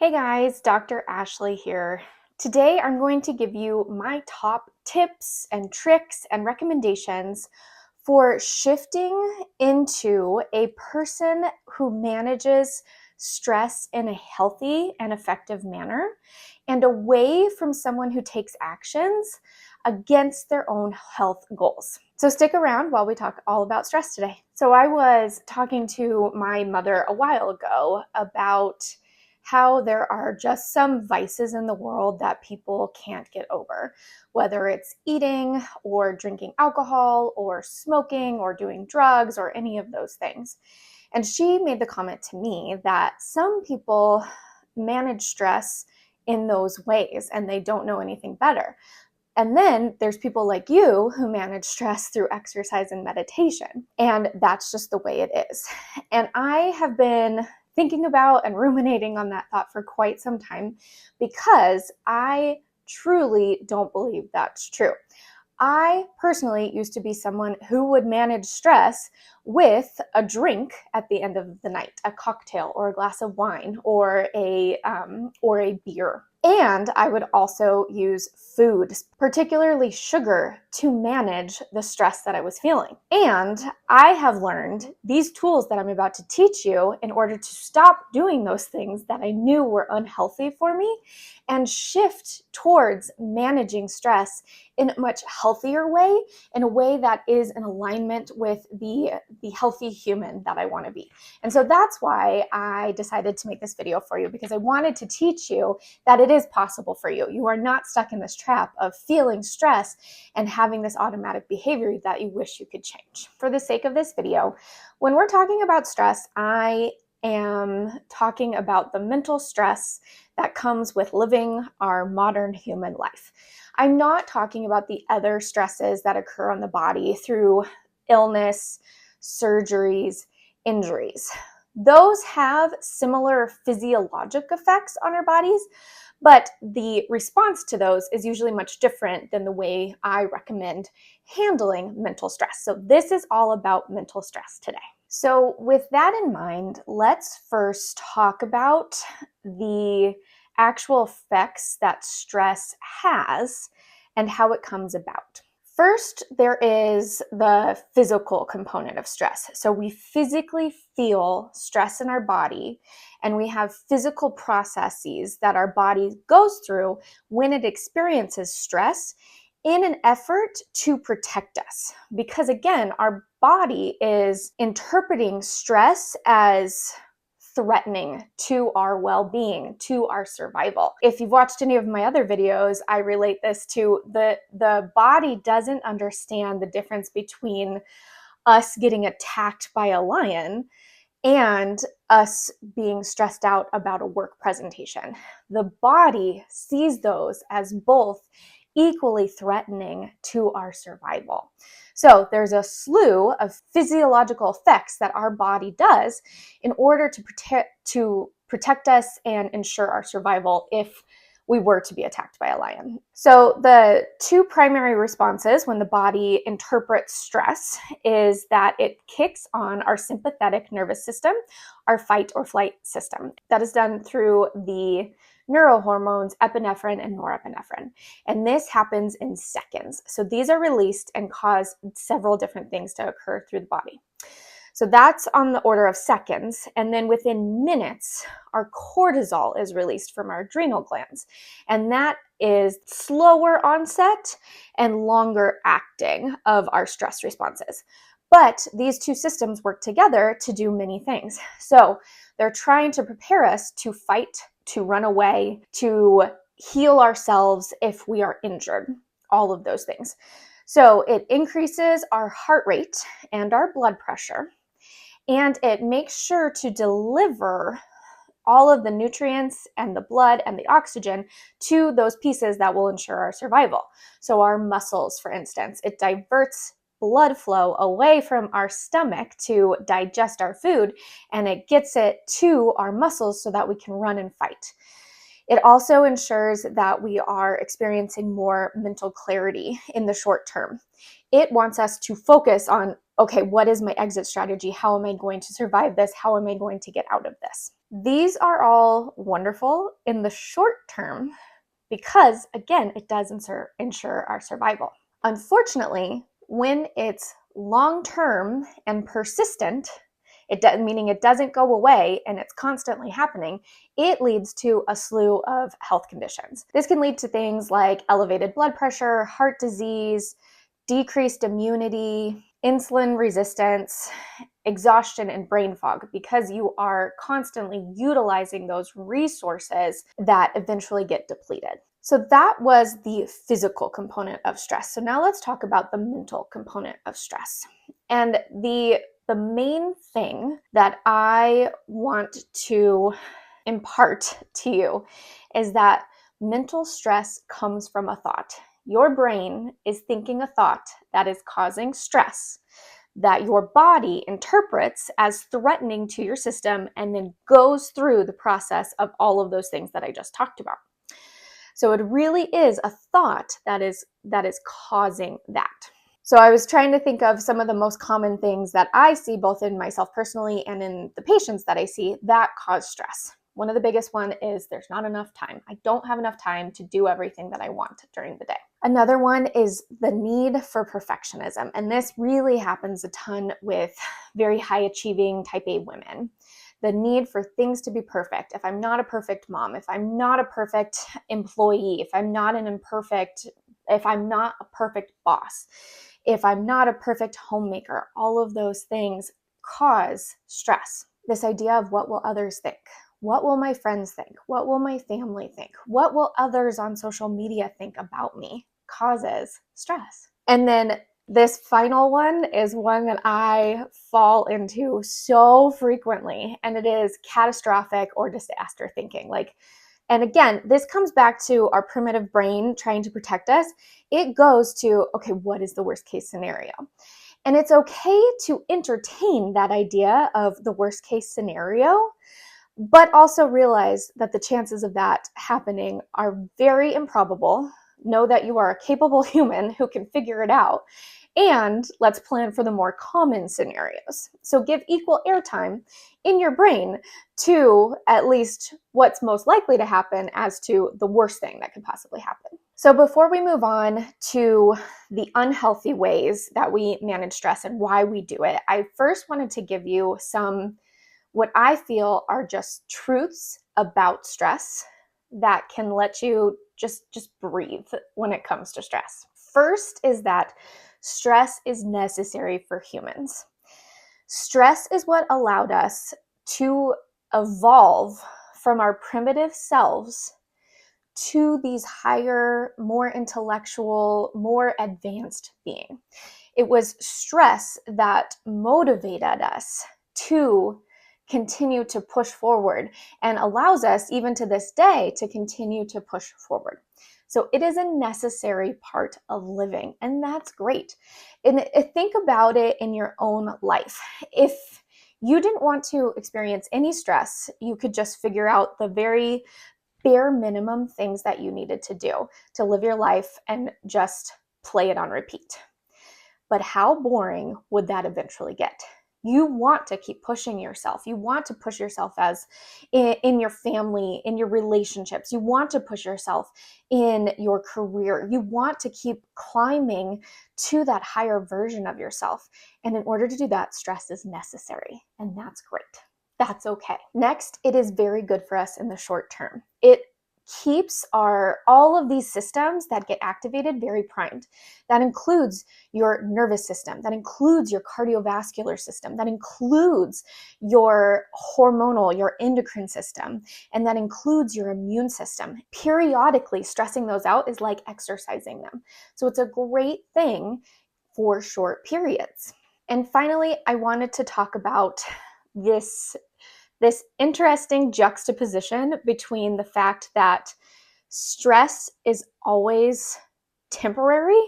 Hey guys, Dr. Ashley here. Today I'm going to give you my top tips and tricks and recommendations for shifting into a person who manages stress in a healthy and effective manner and away from someone who takes actions against their own health goals. So stick around while we talk all about stress today. So I was talking to my mother a while ago about how there are just some vices in the world that people can't get over, whether it's eating or drinking alcohol or smoking or doing drugs or any of those things. And she made the comment to me that some people manage stress in those ways and they don't know anything better. And then there's people like you who manage stress through exercise and meditation. And that's just the way it is. And I have been thinking about and ruminating on that thought for quite some time because I truly don't believe that's true. I personally used to be someone who would manage stress with a drink at the end of the night, a cocktail or a glass of wine or a beer. And I would also use food, particularly sugar, to manage the stress that I was feeling. And I have learned these tools that I'm about to teach you in order to stop doing those things that I knew were unhealthy for me and shift towards managing stress in a much healthier way, in a way that is in alignment with the healthy human that I want to be. And so that's why I decided to make this video for you, because I wanted to teach you that it is possible for you. You are not stuck in this trap of feeling stress and having this automatic behavior that you wish you could change. For the sake of this video, when we're talking about stress, I am talking about the mental stress that comes with living our modern human life. I'm not talking about the other stresses that occur on the body through illness, surgeries, injuries. Those have similar physiologic effects on our bodies, but the response to those is usually much different than the way I recommend handling mental stress. So this is all about mental stress today. So with that in mind, let's first talk about the actual effects that stress has and how it comes about. First, there is the physical component of stress. So we physically feel stress in our body, and we have physical processes that our body goes through when it experiences stress in an effort to protect us. Because again, our body is interpreting stress as threatening to our well-being, to our survival. If you've watched any of my other videos, I relate this to the body doesn't understand the difference between us getting attacked by a lion and us being stressed out about a work presentation. The body sees those as both equally threatening to our survival. So there's a slew of physiological effects that our body does in order to protect us and ensure our survival if we were to be attacked by a lion. So the two primary responses when the body interprets stress is that it kicks on our sympathetic nervous system, our fight or flight system. That is done through the neurohormones epinephrine and norepinephrine. And this happens in seconds. So these are released and cause several different things to occur through the body. So that's on the order of seconds. And then within minutes, our cortisol is released from our adrenal glands. And that is slower onset and longer acting of our stress responses. But these two systems work together to do many things. So they're trying to prepare us to fight, to run away, to heal ourselves if we are injured, all of those things. So it increases our heart rate and our blood pressure, and it makes sure to deliver all of the nutrients and the blood and the oxygen to those pieces that will ensure our survival. So our muscles, for instance, it diverts blood flow away from our stomach to digest our food, and it gets it to our muscles so that we can run and fight. It also ensures that we are experiencing more mental clarity in the short term. It wants us to focus on, okay, what is my exit strategy? How am I going to survive this? How am I going to get out of this? These are all wonderful in the short term because, again, it does ensure our survival. Unfortunately, when it's long-term and persistent, meaning it doesn't go away and it's constantly happening, it leads to a slew of health conditions. This can lead to things like elevated blood pressure, heart disease, decreased immunity, insulin resistance, exhaustion, and brain fog, because you are constantly utilizing those resources that eventually get depleted. So that was the physical component of stress. So now let's talk about the mental component of stress. And the main thing that I want to impart to you is that mental stress comes from a thought. Your brain is thinking a thought that is causing stress that your body interprets as threatening to your system and then goes through the process of all of those things that I just talked about. So it really is a thought that is causing that. So I was trying to think of some of the most common things that I see both in myself personally and in the patients that I see that cause stress. One of the biggest one is there's not enough time. I don't have enough time to do everything that I want during the day. Another one is the need for perfectionism. And this really happens a ton with very high achieving type A women. The need for things to be perfect. If I'm not a perfect mom, if I'm not a perfect employee, if I'm not a perfect boss, if I'm not a perfect homemaker, all of those things cause stress. This idea of what will others think? What will my friends think? What will my family think? What will others on social media think about me? Causes stress. And then this final one is one that I fall into so frequently, and it is catastrophic or disaster thinking. And again, this comes back to our primitive brain trying to protect us. It goes to, okay, what is the worst case scenario? And it's okay to entertain that idea of the worst case scenario, but also realize that the chances of that happening are very improbable. Know that you are a capable human who can figure it out. And let's plan for the more common scenarios. So give equal airtime in your brain to at least what's most likely to happen as to the worst thing that could possibly happen. So before we move on to the unhealthy ways that we manage stress and why we do it, I first wanted to give you some what I feel are just truths about stress that can let you just breathe when it comes to stress. First is that stress is necessary for humans. Stress is what allowed us to evolve from our primitive selves to these higher, more intellectual, more advanced being. It was stress that motivated us to continue to push forward and allows us, even to this day, to continue to push forward. So it is a necessary part of living, and that's great. And think about it in your own life. If you didn't want to experience any stress, you could just figure out the very bare minimum things that you needed to do to live your life and just play it on repeat. But how boring would that eventually get? You want to keep pushing yourself. You want to push yourself as in your family, in your relationships. You want to push yourself in your career. You want to keep climbing to that higher version of yourself. And in order to do that, stress is necessary. And that's great. That's okay. Next, it is very good for us in the short term. It keeps all of these systems that get activated very primed. That includes your nervous system, that includes your cardiovascular system, that includes your hormonal, your endocrine system, and that includes your immune system. Periodically stressing those out is like exercising them. So it's a great thing for short periods. And finally, I wanted to talk about this interesting juxtaposition between the fact that stress is always temporary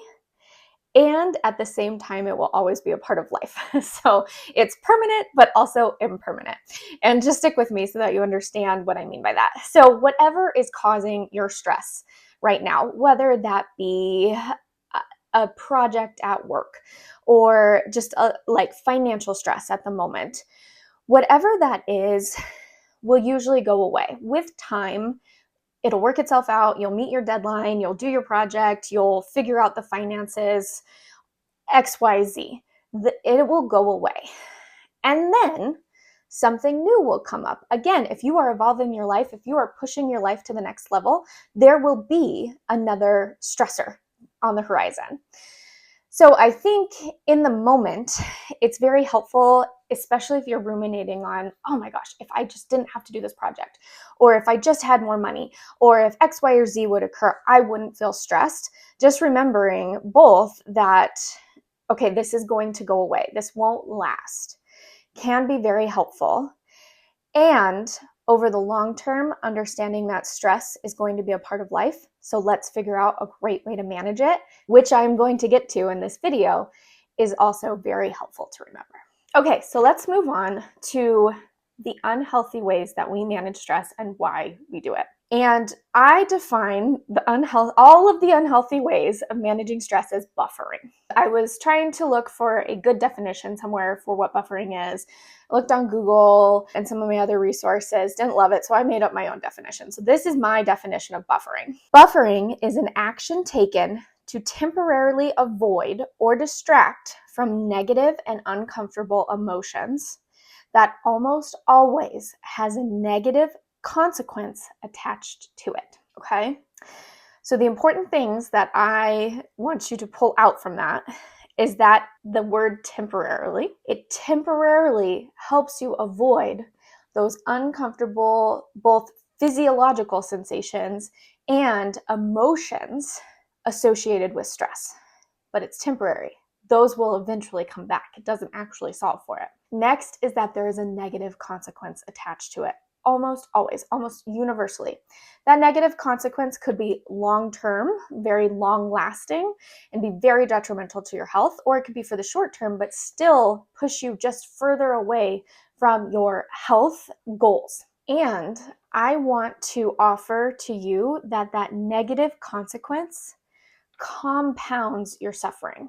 And at the same time, it will always be a part of life. So it's permanent, but also impermanent. And just stick with me so that you understand what I mean by that. So whatever is causing your stress right now, whether that be a project at work or just like financial stress at the moment, whatever that is will usually go away with time. It'll work itself out. You'll meet your deadline. You'll do your project. You'll figure out the finances, XYZ. It will go away. And then something new will come up. Again, if you are evolving your life, if you are pushing your life to the next level, there will be another stressor on the horizon. So I think in the moment, it's very helpful, especially if you're ruminating on, oh my gosh, if I just didn't have to do this project, or if I just had more money, or if X, Y, or Z would occur, I wouldn't feel stressed. Just remembering both that, okay, this is going to go away. This won't last, can be very helpful. And over the long term, understanding that stress is going to be a part of life. So let's figure out a great way to manage it, which I'm going to get to in this video, is also very helpful to remember. Okay, so let's move on to the unhealthy ways that we manage stress and why we do it. And I define all of the unhealthy ways of managing stress as buffering. I was trying to look for a good definition somewhere for what buffering is. I looked on Google and some of my other resources, didn't love it, so I made up my own definition. So this is my definition of buffering. Buffering is an action taken to temporarily avoid or distract from negative and uncomfortable emotions that almost always has a negative consequence attached to it, okay? So the important things that I want you to pull out from that is that the word temporarily, it temporarily helps you avoid those uncomfortable, both physiological sensations and emotions associated with stress. But it's temporary. Those will eventually come back. It doesn't actually solve for it. Next is that there is a negative consequence attached to it. Almost always, almost universally. That negative consequence could be long-term, very long-lasting, and be very detrimental to your health, or it could be for the short term, but still push you just further away from your health goals. And I want to offer to you that that negative consequence compounds your suffering.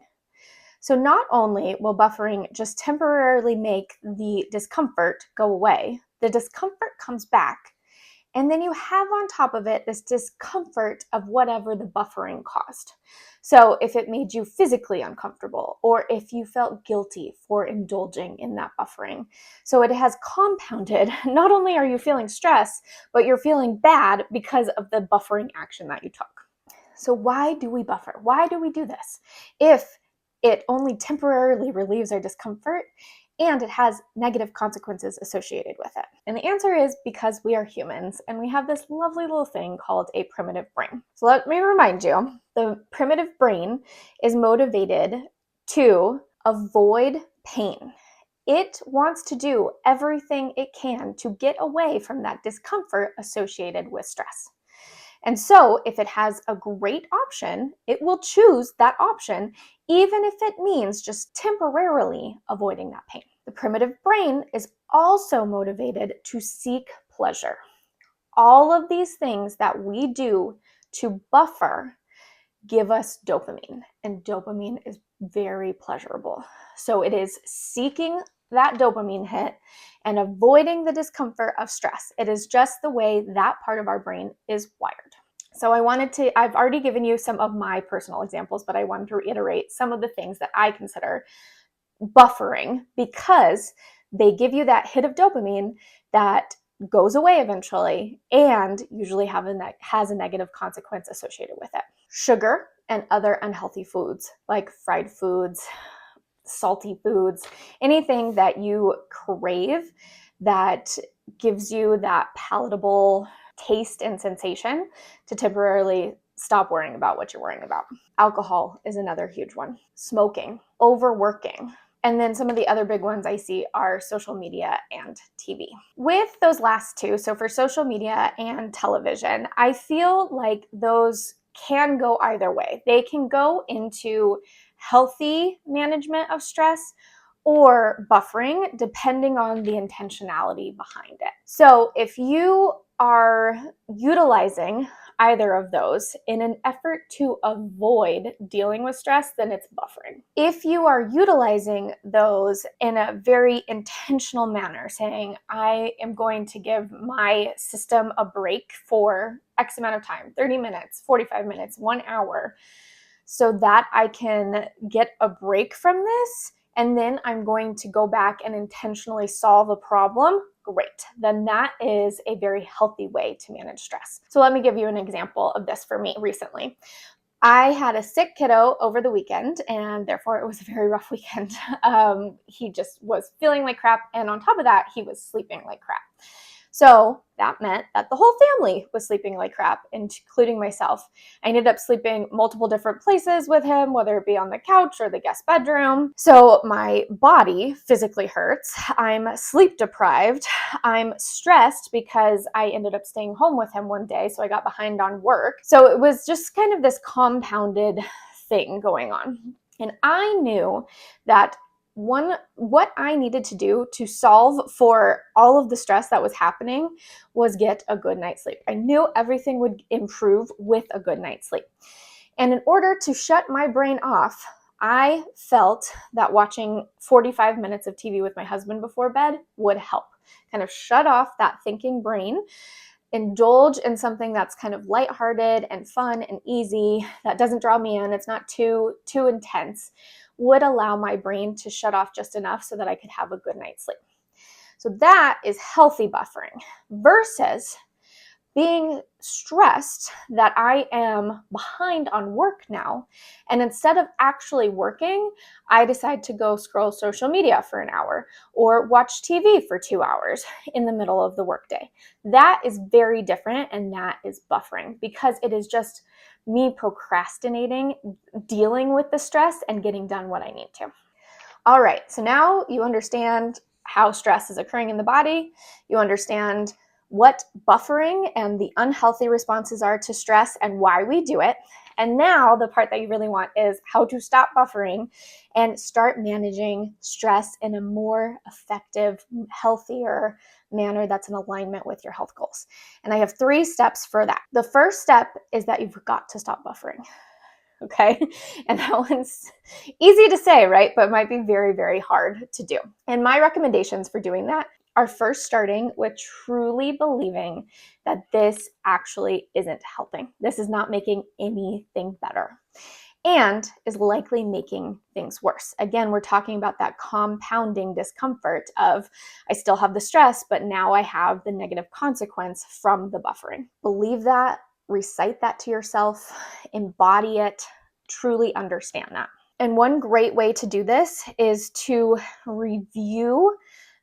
So not only will buffering just temporarily make the discomfort go away, the discomfort comes back, and then you have on top of it this discomfort of whatever the buffering caused. So if it made you physically uncomfortable, or if you felt guilty for indulging in that buffering. So it has compounded. Not only are you feeling stress, but you're feeling bad because of the buffering action that you took. So why do we buffer? Why do we do this? If it only temporarily relieves our discomfort and it has negative consequences associated with it. And the answer is because we are humans and we have this lovely little thing called a primitive brain. So let me remind you, the primitive brain is motivated to avoid pain. It wants to do everything it can to get away from that discomfort associated with stress. And so if it has a great option, it will choose that option, even if it means just temporarily avoiding that pain. The primitive brain is also motivated to seek pleasure. All of these things that we do to buffer give us dopamine, and dopamine is very pleasurable. So it is seeking that dopamine hit and avoiding the discomfort of stress. It is just the way that part of our brain is wired. So I've already given you some of my personal examples, but I wanted to reiterate some of the things that I consider buffering because they give you that hit of dopamine that goes away eventually and usually has a negative consequence associated with it. Sugar and other unhealthy foods like fried foods, salty foods, anything that you crave that gives you that palatable taste and sensation to temporarily stop worrying about what you're worrying about. Alcohol is another huge one. Smoking, overworking. And then some of the other big ones I see are social media and TV. With those last two, so for social media and television, I feel like those can go either way. They can go into healthy management of stress or buffering, depending on the intentionality behind it. So if you are utilizing either of those in an effort to avoid dealing with stress, then it's buffering. If you are utilizing those in a very intentional manner, saying, I am going to give my system a break for X amount of time, 30 minutes, 45 minutes, 1 hour, so that I can get a break from this, and then I'm going to go back and intentionally solve a problem, great. Then that is a very healthy way to manage stress. So let me give you an example of this for me recently. I had a sick kiddo over the weekend, and therefore it was a very rough weekend. He just was feeling like crap, and on top of that, he was sleeping like crap. So that meant that the whole family was sleeping like crap, including myself. I ended up sleeping multiple different places with him, whether it be on the couch or the guest bedroom. So my body physically hurts. I'm sleep deprived. I'm stressed because I ended up staying home with him one day, so I got behind on work. So it was just kind of this compounded thing going on. And I knew that what I needed to do to solve for all of the stress that was happening was get a good night's sleep. I knew everything would improve with a good night's sleep. And in order to shut my brain off, I felt that watching 45 minutes of TV with my husband before bed would help. Kind of shut off that thinking brain, indulge in something that's kind of lighthearted and fun and easy, that doesn't draw me in, it's not too intense, would allow my brain to shut off just enough so that I could have a good night's sleep. So that is healthy buffering versus being stressed that I am behind on work now. And instead of actually working, I decide to go scroll social media for an hour or watch TV for 2 hours in the middle of the workday. That is very different, and that is buffering because it is just me procrastinating, dealing with the stress, and getting done what I need to. All right, so now you understand how stress is occurring in the body. You understand what buffering and the unhealthy responses are to stress and why we do it. And now the part that you really want is how to stop buffering and start managing stress in a more effective, healthier manner that's in alignment with your health goals. And I have 3 steps for that. The first step is that you've got to stop buffering. Okay. And that one's easy to say, right? But might be very, very hard to do. And my recommendations for doing that are first starting with truly believing that this actually isn't helping. This is not making anything better and is likely making things worse. Again, we're talking about that compounding discomfort of I still have the stress, but now I have the negative consequence from the buffering. Believe that. Recite that to yourself, embody it, truly understand that. And one great way to do this is to review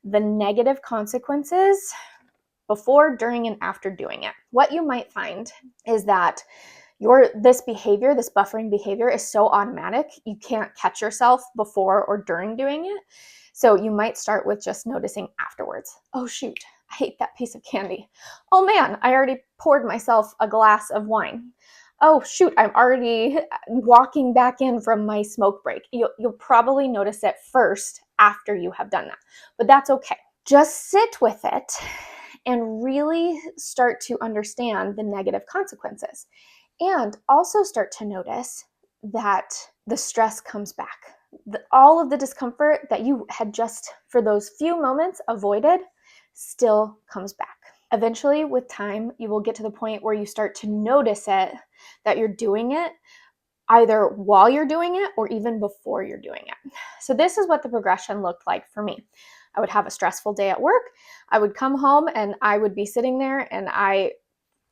the negative consequences before, during, and after doing it. What you might find is that this behavior, this buffering behavior, is so automatic, you can't catch yourself before or during doing it. So you might start with just noticing afterwards. Oh shoot, I ate that piece of candy. Oh man, I already poured myself a glass of wine. Oh shoot, I'm already walking back in from my smoke break. You'll probably notice it first after you have done that, but that's okay. Just sit with it and really start to understand the negative consequences. And also start to notice that the stress comes back. All of the discomfort that you had just, for those few moments, avoided still comes back. Eventually, with time, you will get to the point where you start to notice it, that you're doing it, either while you're doing it or even before you're doing it. So this is what the progression looked like for me. I would have a stressful day at work. I would come home and I would be sitting there and I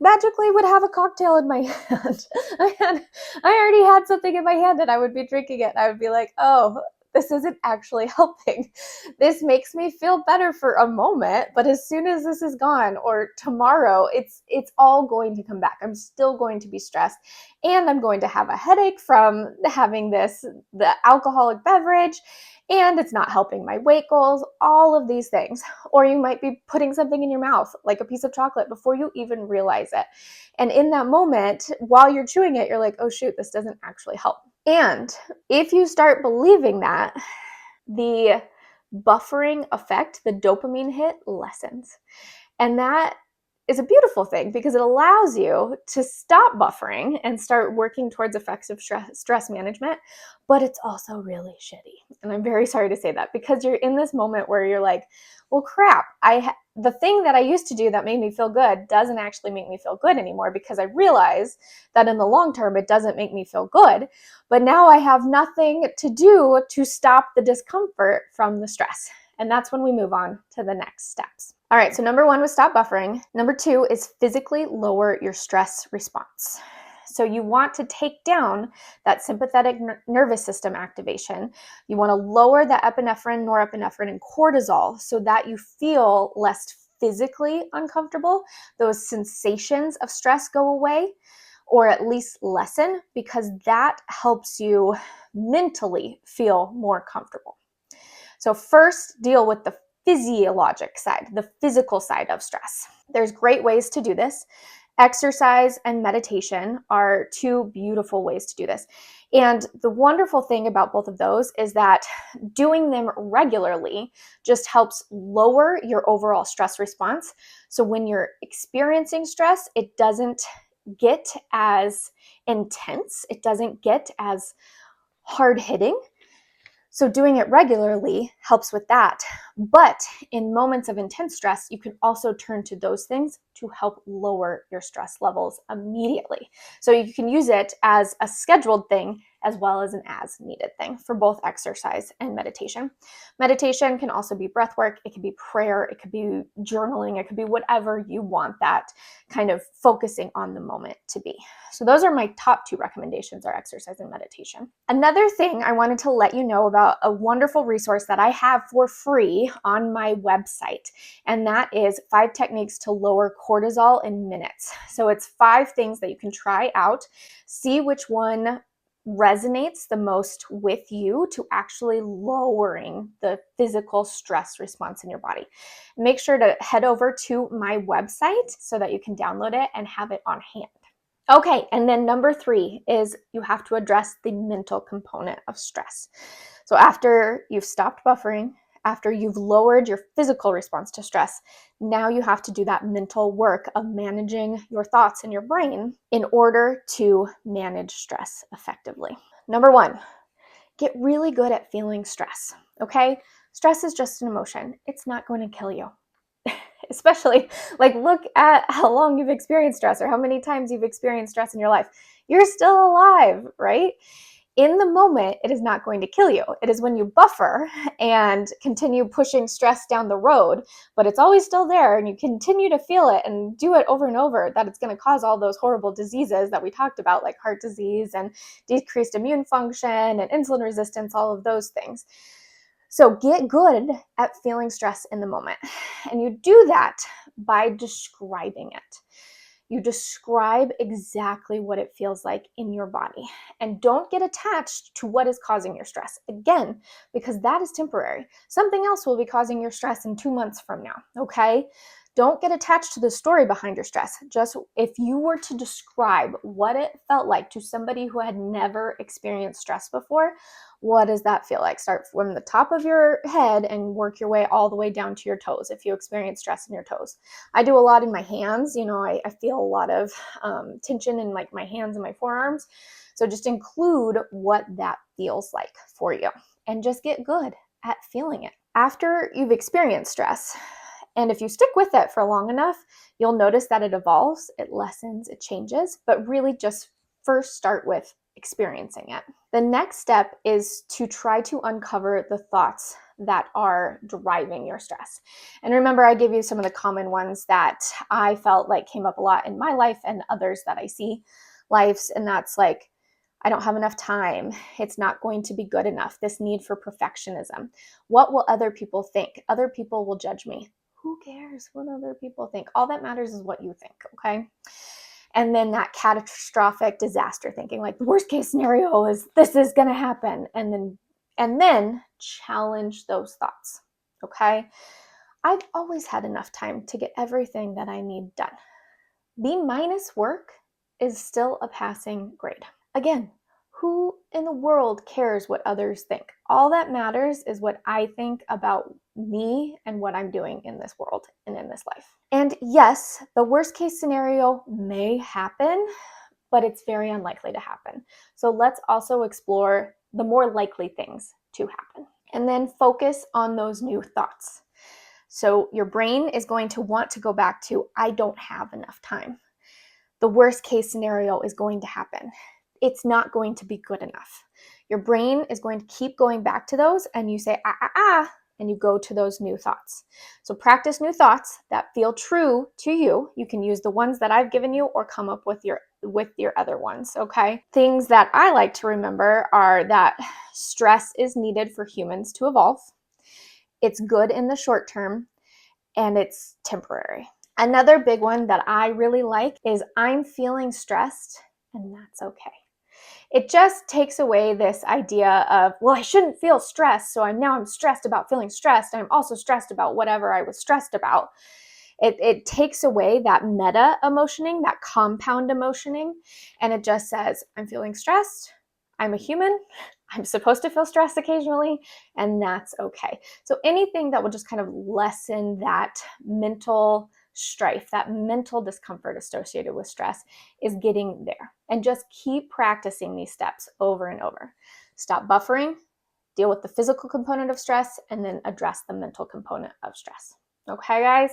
magically would have a cocktail in my hand. I already had something in my hand and I would be drinking it. And I would be like, oh, this isn't actually helping. This makes me feel better for a moment, but as soon as this is gone or tomorrow, it's all going to come back. I'm still going to be stressed and I'm going to have a headache from having the alcoholic beverage, and it's not helping my weight goals, all of these things. Or you might be putting something in your mouth, like a piece of chocolate, before you even realize it. And in that moment, while you're chewing it, you're like, oh shoot, this doesn't actually help. And if you start believing that, the buffering effect, the dopamine hit, lessens. And that is a beautiful thing because it allows you to stop buffering and start working towards effective stress management. But it's also really shitty. And I'm very sorry to say that because you're in this moment where you're like, well, crap, the thing that I used to do that made me feel good doesn't actually make me feel good anymore because I realize that in the long term, it doesn't make me feel good. But now I have nothing to do to stop the discomfort from the stress. And that's when we move on to the next steps. All right, so number 1 was stop buffering. Number 2 is physically lower your stress response. So you want to take down that sympathetic nervous system activation. You want to lower the epinephrine, norepinephrine, and cortisol so that you feel less physically uncomfortable. Those sensations of stress go away, or at least lessen, because that helps you mentally feel more comfortable. So first, deal with the physiologic side, the physical side of stress. There's great ways to do this. Exercise and meditation are 2 beautiful ways to do this. And the wonderful thing about both of those is that doing them regularly just helps lower your overall stress response. So when you're experiencing stress, it doesn't get as intense, it doesn't get as hard-hitting. So doing it regularly helps with that. But in moments of intense stress, you can also turn to those things to help lower your stress levels immediately. So you can use it as a scheduled thing as well as an as needed thing for both exercise and meditation. Meditation can also be breath work, it could be prayer, it could be journaling, it could be whatever you want that kind of focusing on the moment to be. So those are my top 2 recommendations, are exercise and meditation. Another thing I wanted to let you know about a wonderful resource that I have for free on my website, and that is 5 techniques to lower cortisol in minutes. So it's 5 things that you can try out, see which one resonates the most with you to actually lowering the physical stress response in your body. Make sure to head over to my website so that you can download it and have it on hand. Okay, and then number 3 is you have to address the mental component of stress. So after you've stopped buffering, after you've lowered your physical response to stress, now you have to do that mental work of managing your thoughts in your brain in order to manage stress effectively. Number 1, get really good at feeling stress, okay? Stress is just an emotion. It's not going to kill you. Especially, like, look at how long you've experienced stress or how many times you've experienced stress in your life. You're still alive, right? In the moment, it is not going to kill you. It is when you buffer and continue pushing stress down the road, but it's always still there and you continue to feel it and do it over and over, that it's going to cause all those horrible diseases that we talked about, like heart disease and decreased immune function and insulin resistance, all of those things. So get good at feeling stress in the moment. And you do that by describing it. You describe exactly what it feels like in your body. And don't get attached to what is causing your stress. Again, because that is temporary. Something else will be causing your stress in 2 months from now, okay? Don't get attached to the story behind your stress. Just if you were to describe what it felt like to somebody who had never experienced stress before, what does that feel like? Start from the top of your head and work your way all the way down to your toes if you experience stress in your toes. I do a lot in my hands. I feel a lot of tension in like my hands and my forearms. So just include what that feels like for you and just get good at feeling it. After you've experienced stress, and if you stick with it for long enough, you'll notice that it evolves, it lessens, it changes, but really just first start with experiencing it. The next step is to try to uncover the thoughts that are driving your stress. And remember, I gave you some of the common ones that I felt like came up a lot in my life and others that I see lives, and that's like, I don't have enough time. It's not going to be good enough. This need for perfectionism. What will other people think? Other people will judge me. Who cares what other people think? All that matters is what you think, okay? And then that catastrophic disaster thinking, like the worst case scenario is this is going to happen. And then challenge those thoughts, okay? I've always had enough time to get everything that I need done. B- work is still a passing grade. Again, Who in the world cares what others think? All that matters is what I think about me and what I'm doing in this world and in this life. And yes, the worst case scenario may happen, but it's very unlikely to happen. So let's also explore the more likely things to happen. And then focus on those new thoughts. So your brain is going to want to go back to, I don't have enough time. The worst case scenario is going to happen. It's not going to be good enough. Your brain is going to keep going back to those, and you say, and you go to those new thoughts. So practice new thoughts that feel true to you. You can use the ones that I've given you or come up with your other ones, okay? Things that I like to remember are that stress is needed for humans to evolve. It's good in the short term, and it's temporary. Another big one that I really like is I'm feeling stressed, and that's okay. It just takes away this idea of, well, I shouldn't feel stressed, so I'm stressed about feeling stressed, and I'm also stressed about whatever I was stressed about. It takes away that meta emotioning, that compound emotioning, and it just says, I'm feeling stressed, I'm a human, I'm supposed to feel stressed occasionally, and that's okay. So anything that will just kind of lessen that mental strife, that mental discomfort associated with stress is getting there. And just keep practicing these steps over and over. Stop buffering, deal with the physical component of stress, and then address the mental component of stress. Okay, guys?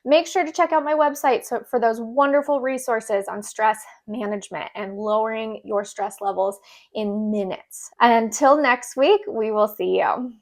Make sure to check out my website for those wonderful resources on stress management and lowering your stress levels in minutes. And until next week, we will see you.